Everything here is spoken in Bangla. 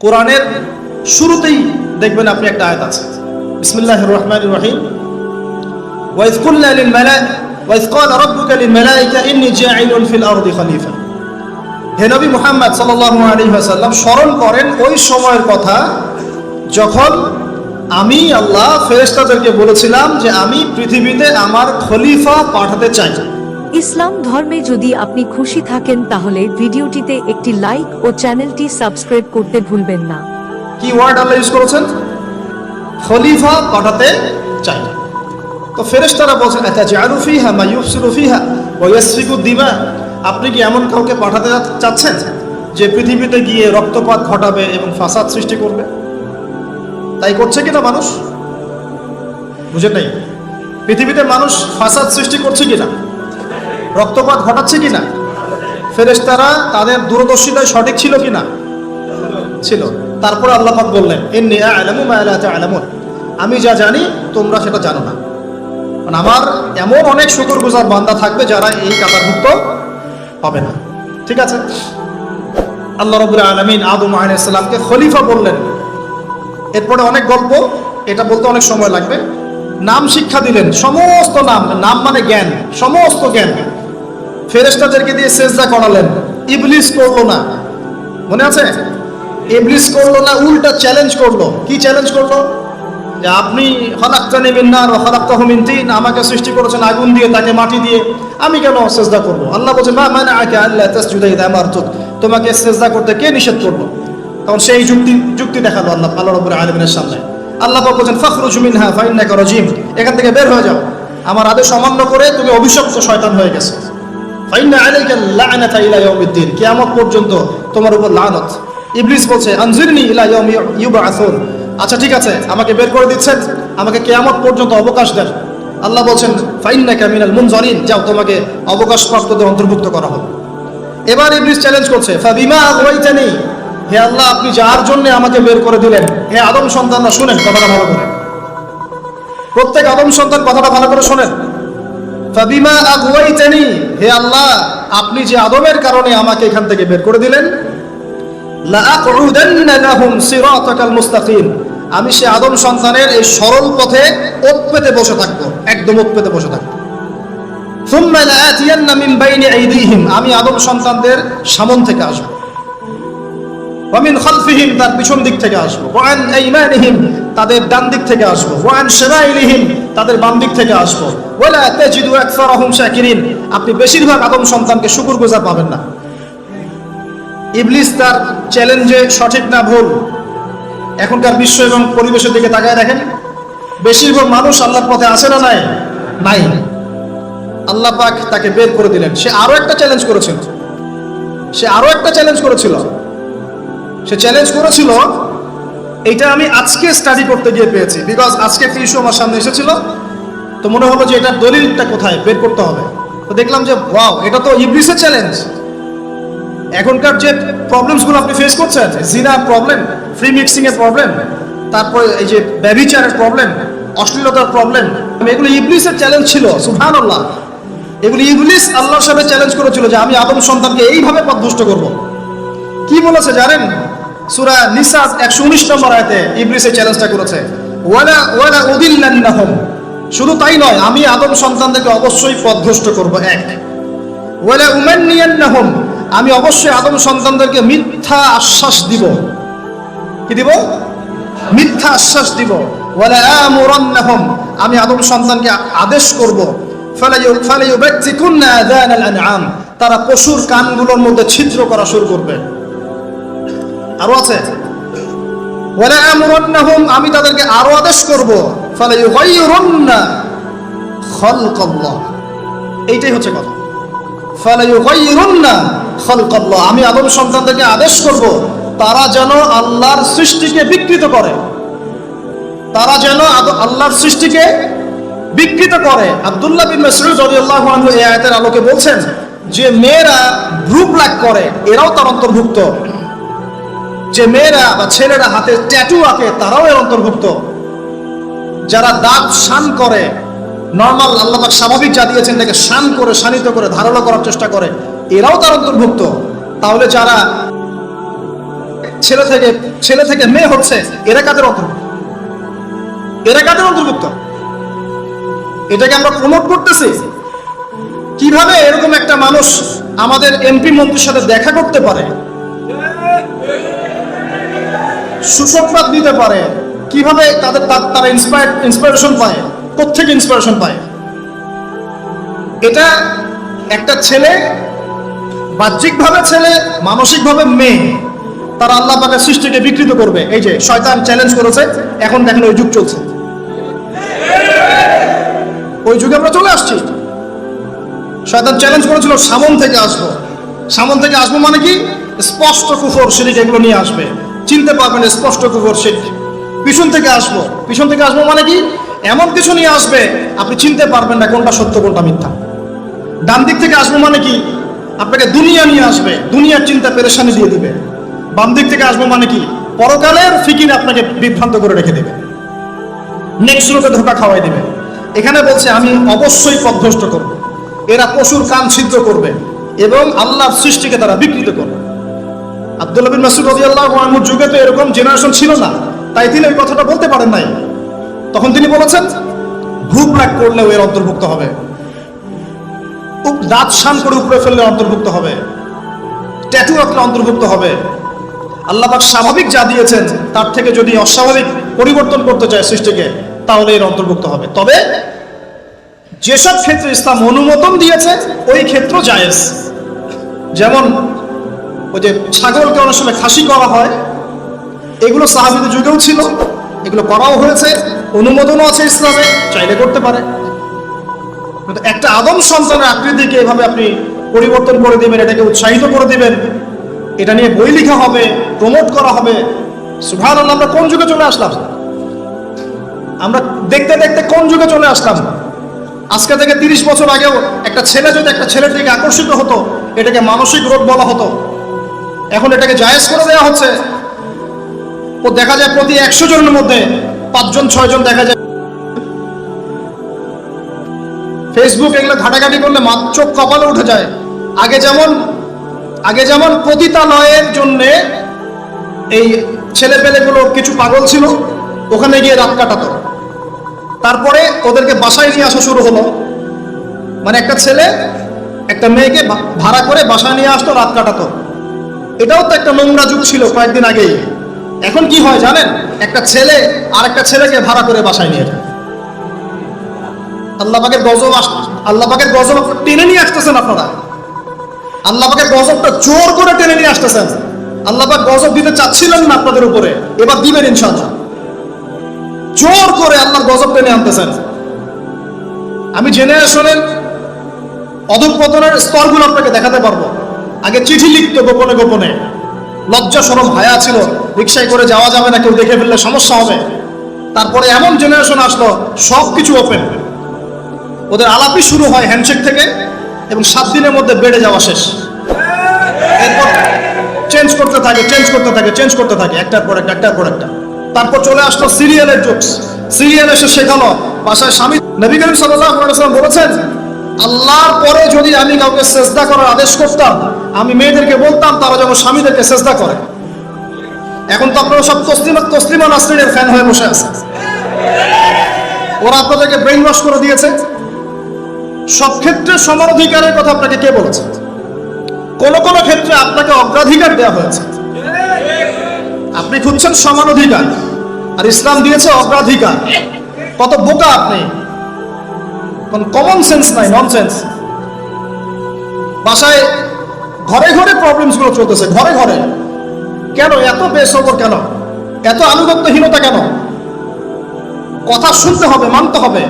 কোরআনের শুরুতেই দেখবেন আপনি একটা আয়াত আছে, বিসমিল্লাহির রহমানির রহিম। ওয়াইজ কুল্না লিল মালাইকা ওয়াইজ ক্বালা রাব্বুকা লিল মালাইকা ইন্নী জাঈলুন ফিল আরদি খলিফা। হে নবী মুহাম্মদ সাল্লাল্লাহু আলাইহি ওয়াসাল্লাম স্মরণ করেন ওই সময়ের কথা যখন আমি আল্লাহ ফেরেশতাদেরকে বলেছিলাম যে আমি পৃথিবীতে আমার খলিফা পাঠাতে চাই। ইসলাম ধর্মে যদি আপনি খুশি থাকেন তাহলে ভিডিওটিতে একটি লাইক ও চ্যানেলটি সাবস্ক্রাইব করতে ভুলবেন না। কি ওয়ার্ড আল্লাহ ইউজ করেছেন? খলিফা পাঠাতে চাই। তো ফেরেশতারা বলছেন আতাজআলু ফিহা মা ইউফসিদু ফিহা ওয়া ইয়াসফিকু দিমা, আপনি কি এমন কাউকে পাঠাতে চাচ্ছেন যে পৃথিবীতে গিয়ে রক্তপাত ঘটাবে এবং ফাসাদ সৃষ্টি করবে? তাই করছে কিনা মানুষ? বুঝেন নাই? পৃথিবীতে মানুষ ফাসাদ সৃষ্টি করছে কিনা, রক্তপাত ঘটাচ্ছে কিনা? ফেরেশতারা তাদের দূরদর্শিতায় সঠিক ছিল কিনা? ছিল। তারপরে আল্লাহ পাক বললেন ইন্নী আ'লামু মা লা তা'লামুন, আমি যা জানি তোমরা সেটা জানো না। মানে আমার এমন অনেক শুকরগুজার বান্দা থাকবে যারা এই কাতারভুক্ত হবে না। ঠিক আছে, আল্লাহ রাব্বুল আলামিন আদম আলাইহিস সালামকে খলিফা বললেন। এরপরে অনেক গল্প, এটা বলতে অনেক সময় লাগবে। নাম শিক্ষা দিলেন, সমস্ত নাম, নাম মানে জ্ঞান, সমস্ত জ্ঞান ফেরেশতাদেরকে দিয়ে সেজদা করালেন। ইবলিস করলো না, মনে আছে? ইবলিস করলো না, উল্টা চ্যালেঞ্জ করলো। কি চ্যালেঞ্জ করলো? যে আপনি খালাকতানি মিন নার ওয়া খালাকতাহু মিন তিন, আমাকে সৃষ্টি করেছেন আগুন দিয়ে, তাকে মাটি দিয়ে, আমি কেন সেজদা করব? আল্লাহ বলেন মা মানাআকা আল্লা তাসজুদা ইযা আমারতুক, তোমাকে সেজদা করতে কে নিষেধ করলো? তখন সেই যুক্তি দেখালো আল্লাহ রাব্বুল আলামিনের সামনে। আল্লাহ পাক বলেন ফাখরুজ মিনহা ফাইন্নাকা রাজিম, এখান থেকে বের হয়ে যাও, আমার আদেশ অমান্য করে তুমি অভিশপ্ত শয়তান হয়ে গেছো। ফাইন্না আলাইকা লা'নাতা ইলা ইয়াউমিদ্দিন, কিয়ামত পর্যন্ত তোমার উপর লানত। ইবলিস বলছে আনজিরনি ইলা ইয়াউমি ইউবআসুন, আচ্ছা ঠিক আছে, আমাকে বের করে দিচ্ছেন, আমাকে কিয়ামত পর্যন্ত অবকাশ দেন। আল্লাহ বলছেন ফাইন্নাকা মিনাল মুনজারিন, যাও তোমাকে অবকাশপ্রাপ্তদের অন্তর্ভুক্ত করা হবে। এবার ইবলিস চ্যালেঞ্জ করছে ফাবিমা আগাওয়াইতানি, হে আল্লাহ আপনি যার জন্য আমাকে বের করে দিলেন, হে আদম সন্তানরা শুনেন কথাটা ভালো করে, প্রত্যেক আদম সন্তান কথাটা ভালো করে শোনেন। ফাবিমা আগাওয়াইতানি, হে আল্লাহ আপনি যে আদমের কারণে আমাকে এখান থেকে বের করে দিলেন, লা আকুদান্না লাহুম সিরাতাকাল মুস্তাকিম, আমি সে আদম সন্তানের এই সরল পথে ওত পেতে বসে থাকবো, একদম ওত পেতে বসে থাকবো। সুম্মা লাআতিয়ান্না মিন বাইনি আইদিহিম, আমি আদম সন্তানদের সামন থেকে আসবো, ওয়া মিন খালফিহিম, তার পিছন দিক থেকে আসবো, ওয়া আন আইমানিহিম, তাদের ডান দিক থেকে আসবো, ওয়া আন শামাইলিহিম, তাদের বাম দিক থেকে আসবো, ওয়া লা তাজিদু আকসারাহুম শাকিরিন, আপনি বেশিরভাগ আদম সন্তানকে শুকরগুজার পাবেন না। ইবলিস তার চ্যালেঞ্জে সঠিক না ভুল? এখনকার বিশ্ব এবং পরিবেশের দিকে তাকায় দেখেন, বেশিরভাগ মানুষ আল্লাহর পথে আছে না নাই? নাই। আল্লাহ পাক তাকে বের করে দিলেন। সে আরো একটা চ্যালেঞ্জ করেছিল, সে চ্যালেঞ্জ করেছিল, এইটা আমি আজকে স্টাডি করতে গিয়ে পেয়েছি, বিকজ আজকে একটা ইস্যু আমার সামনে এসেছিল, তো মনে হলো যে এটার দলিলটা কোথায় বের করতে হবে। তো দেখলাম যে ওয়াও, এটা তো ইবলিসের চ্যালেঞ্জ। এখনকার যে প্রবলেমসগুলো আপনি ফেস করছেন, জিনার প্রবলেম, ফ্রি মিক্সিং এর প্রবলেম, তারপরে এই যে ব্যভিচারের প্রবলেম, অশ্লীলতার প্রবলেম, এগুলো ইবলিসের চ্যালেঞ্জ ছিল। সুবহানাল্লাহ, এগুলো ইবলিস আল্লাহর সাথে চ্যালেঞ্জ করেছিল যে আমি আদম সন্তানকে এইভাবে পথভ্রষ্ট করব। কি বলেছে জানেন? সূরা নিসা 119 নম্বর আয়াতে ইবলিস এই চ্যালেঞ্জটা করেছে, ওয়ালা উদিল্লান্নাহুম, শুধু তাই নয়, আমি আদম সন্তানদেরকে অবশ্যই পথভ্রষ্ট করব। এক, ওয়ালা উমান্নিয়ান্নাহুম, আমি অবশ্যই আদম সন্তানদেরকে মিথ্যা আশ্বাস দিব। কি দিব? মিথ্যা আশ্বাস দিব। ওয়ালা আমুরান্নাহুম, আমি আদম সন্তানকে আদেশ করব, ফালাইউবাত্তিকুন্না আযানাল আনআম, তারা পশুর কানগুলোর মধ্যে ছিদ্র করা শুরু করবে। আরো আছে, ওয়ালা আমুরান্নাহুম, আমি তাদেরকে আরো আদেশ করব, ফালাইয়ুগাইয়িরুন্না খালকাল্লাহ, এইটাই হচ্ছে কথা। ফালাইয়ুগাইয়িরুন্না খালকাল্লাহ, আমি আদম সন্তানদেরকে আদেশ করব তারা যেন আল্লাহর সৃষ্টিকে বিকৃত করে, তারা যেন আল্লাহর সৃষ্টিকে বিকৃত করে। আব্দুল্লাহ বিন মাসউদ রাদিয়াল্লাহু আনহু এই আয়াতের আলোকে বলছেন যে মেয়েরা ব্রু প্লাক করে, এরাও তার অন্তর্ভুক্ত। যে মেয়েরা বা ছেলেরা হাতে ট্যাটু আঁকে, তারাও এর অন্তর্ভুক্ত। যারা দাঁত শান করে, নর্মাল আল্লাহ পাক স্বাভাবিক যা দিয়েছেন তাকে শান করে, শানিত করে, ধারালো করার চেষ্টা করে, এরাও তার অন্তর্ভুক্ত। তাহলে যারা ছেলে থেকে মেয়ে হচ্ছে, এরা কাদের অন্তর্ভুক্ত? এরা কাদের অন্তর্ভুক্ত? এটাকে আমরা প্রমোট করতেছি। কিভাবে এরকম একটা মানুষ আমাদের এমপি মন্ত্রীর সাথে দেখা করতে পারে, সুসংবাদ দিতে পারে? কিভাবে তারা ইন্সপিরেশন পায়? কোত্থেকে ইন্সপিরেশন পায়? এটা একটা ছেলে, বাহ্যিকভাবে ছেলে, মানসিকভাবে মেয়ে, তারা আল্লাহ পাকের সৃষ্টিকে বিকৃত করবে। এই যে শয়তান চ্যালেঞ্জ করেছে, এখন দেখেন ওই যুগ চলছে, ওই যুগে আমরা চলে আসছি। শয়তান চ্যালেঞ্জ করেছিল সামন থেকে আসবো। সামন থেকে আসবো মানে কি? স্পষ্ট কুফর শিরক এগুলো নিয়ে আসবে, চিনতে পারবেন স্পষ্ট কুফর শিরক। পিছন থেকে আসবো, পিছন থেকে আসবো মানে কি? এমন কিছু নিয়ে আসবে আপনি চিনতে পারবেন না কোনটা সত্য কোনটা মিথ্যা। ডান দিক থেকে আসবো মানে কি? আপনাকে দুনিয়া নিয়ে আসবে, দুনিয়ার চিন্তা পেরেশানি দিয়ে দিবে। বাম দিক থেকে আসবো মানে কি? পরকালের ফিকির আপনাকে বিভ্রান্ত করে রেখে দেবে, নেক্সট লোকে ধোকা খাওয়াই দেবে। এখানে বলছে আমি অবশ্যই পথভ্রষ্ট করব। এরা পশুর কান ছিদ্র করবে এবং আল্লাহর সৃষ্টিকে তারা বিকৃত করবে। আব্দুল্লাহ বিন মাসউদ রাদিয়াল্লাহু আনহুর যুগে তো এরকম জেনারেশন ছিল না, তাই তিনি ওই কথাটা বলতে পারেন নাই। তখন তিনি বলেছেন ভূপ রাগ করলেও এর অন্তর্ভুক্ত হবে, দাঁত শান করে উপরে ফেললে অন্তর্ভুক্ত হবে, ট্যাটু আঁকলে অন্তর্ভুক্ত হবে। আল্লাহ পাক স্বাভাবিক যা দিয়েছেন তার থেকে যদি অস্বাভাবিক পরিবর্তন করতে চায় সৃষ্টিকে, তাহলে এর অন্তর্ভুক্ত হবে। তবে যেসব ক্ষেত্রে ইসলাম অনুমোদন দিয়েছে ওই ক্ষেত্র জায়েজ। যেমন ওই যে ছাগলকে অনেক সময় খাসি করা হয়, এগুলো সাহাবীদের যুগেও ছিল, এগুলো করাও হয়েছে, অনুমোদনও আছে ইসলামে, চাইলে করতে পারে। কিন্তু একটা আদম সন্তানের আকৃতিকে এভাবে আপনি পরিবর্তন করে দিবেন, এটাকে উৎসাহিত করে দিবেন, এটা নিয়ে বই লেখা হবে, প্রমোট করা হবে। সুবহানাল্লাহ, আমরা কোন যুগে চলে আসলাম? আমরা দেখতে দেখতে কোন যুগে চলে আসলাম? আজকে থেকে 30 বছর আগেও একটা ছেলে যদি একটা ছেলের দিকে আকর্ষিত হতো, এটাকে মানসিক রোগ বলা হতো। এখন এটাকে জায়েজ করে দেওয়া হচ্ছে। ও দেখা যায় প্রতি 100 জনের মধ্যে 5 জন 6 জন দেখা যায়। ফেসবুক এগুলো ঘাটাঘাটি করলে চোখ কপালে উঠে যায়। আগে যেমন পতিতালয়ের জন্য এই ছেলেপেলেগুলো কিছু পাগল ছিল, ওখানে গিয়ে রাত কাটাতো, তারপরে ওদেরকে বাসায় নিয়ে আসা শুরু হলো। মানে একটা ছেলে একটা মেয়েকে ভাড়া করে বাসায় নিয়ে আসতো, রাত কাটাতো। এটাও তো একটা নোংরা যুগ ছিল কয়েকদিন আগেই। এখন কি হয় জানেন? একটা ছেলে আর একটা ছেলেকে ভাড়া করে বাসায় নিয়ে যায়। আল্লাহ পাকের গজব টেনে নিয়ে আসতেছেন আপনারা। আল্লাহ পাকের গজবটা জোর করে টেনে নিয়ে আসতেছেন। আল্লাহ পাক গজব দিতে চাচ্ছিলেন না আপনাদের উপরে, এবার দিবেন ইনশাআল্লাহ। জোর করে আল্লাহর গজব টেনে আনতেছেন। আমি জেনারেশনের অধঃপতনের স্তরগুলো আপনাকে দেখাতে পারবো। আগে চিঠি লিখতো গোপনে গোপনে, লজ্জা শরম হায়া ছিল, রিক্সায় করে যাওয়া যাবে না, কেউ দেখে ফেললে সমস্যা হবে। তারপরে এমন জেনারেশন আসলো সব কিছু ওপেন, ওদের আলাপই শুরু হয় হ্যান্ডশেক থেকে এবং 7 দিনের মধ্যে বেড়ে যাওয়া শেষ। এরপর চেঞ্জ করতে থাকে একটার পর একটা। তারপর চলে আসলো সিরিয়ালের জোকস। সিরিয়াল এসে শেখালো বাসায় স্বামী। নবী করিম সাল্লাল্লাহু আলাইহি ওয়াসাল্লাম বলেছেন, আল্লাহর পরে যদি আমি কাউকে সেজদা করার আদেশ করতাম, আমি মেয়েদেরকে বলতাম তারা যেন স্বামীদেরকে সেজদা করে। এখন তো আপনারা সব তসলিমা নাসরিনের ফ্যান হয়ে বসে আছে। ওরা আপনাদেরকে ব্রেইন ওয়াশ করে দিয়েছে। সব ক্ষেত্রে সমান অধিকারের কথা আপনাকে কে বলেছে? কোন কোন ক্ষেত্রে আপনাকে অগ্রাধিকার দেওয়া হয়েছে। আপনি খুঁজছেন সমান অধিকার, আর ইসলাম দিয়েছে অগ্রাধিকার। কত বোকা আপনি! কোন কমন সেন্স নাই, ননসেন্স। বাসায় ঘরে ঘরে প্রবলেমস গুলো চলতেছে, ঘরে ঘরে। কেন এত বেসবর? কেন এত আনুগত্যহীনতা? কেন? কথা শুনতে হবে, মানতে হবে।